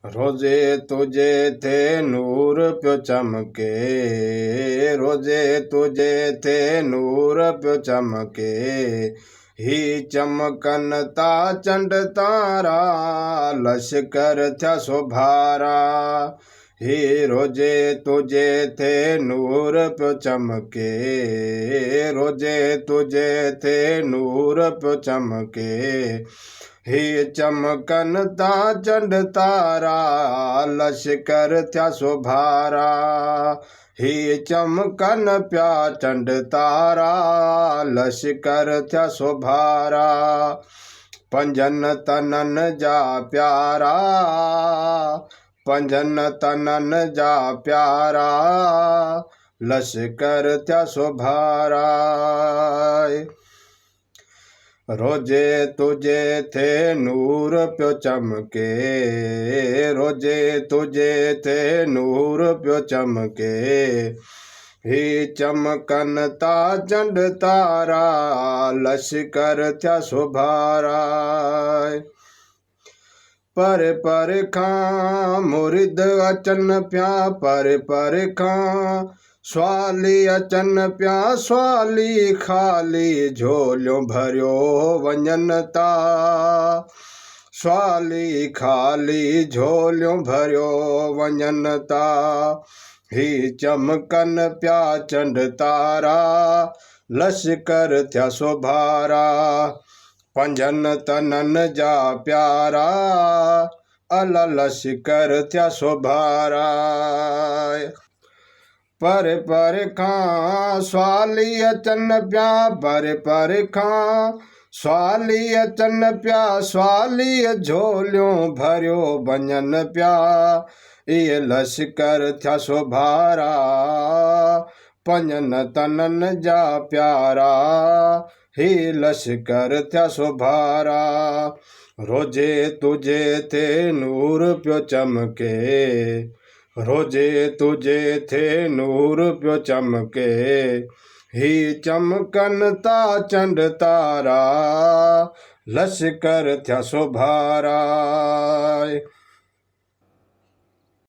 रोजे तुझे थे नूर प्यो चमके, रोजे तुझे थे नूर प्यो चमके, ही चमकन ता चंड तारा, लश्कर थया सोभारा। ही रोजे तुझे थे नूर प्यो चमके, रोजे तुझे थे नूर प्यो चमके, ही चमकन ता चंड तारा, लश्कर थया सोभारा। ही चमकन प्या चंड तारा, लश्कर थया सोभारा। पंजन तनन जा प्यारा, पंजन तनन जा प्यारा, लश्कर थया सोभारा। रोजे तुझे थे नूर प्यो चमके, रोजे तुझे थे नूर प्यो चमके, ही चमकन ता चंड तारा, लश्कर थया सोभारा। पर पर खां मुरिद अचन प्या, पर पर खां स्वाली अचन प्या, स्वाली खाली झोलियों भरियो वञन ता, स्वाली खाली झोलियों भरियो वञन ता। ही चमकन प्या चंड तारा, लश्कर थया सोभारा। पंजन तनन जा प्यारा, अला लश्कर थया सोभारा। पर पर खां स्वाली अचन प्या, पर पर खां स्वाली अचन प्या, स्वाली झोलियों भरियो वञन प्या, इहे लश्कर थया सोभारा। पंजन तनन जा प्यारा, ही लश्कर थया सोभारा। रोजे तुझे थे नूर प्यो चमके, रोजे तुझे थे नूर प्यो चमके, ही चमकन ता चंड तारा, लश्कर थया सोभारा।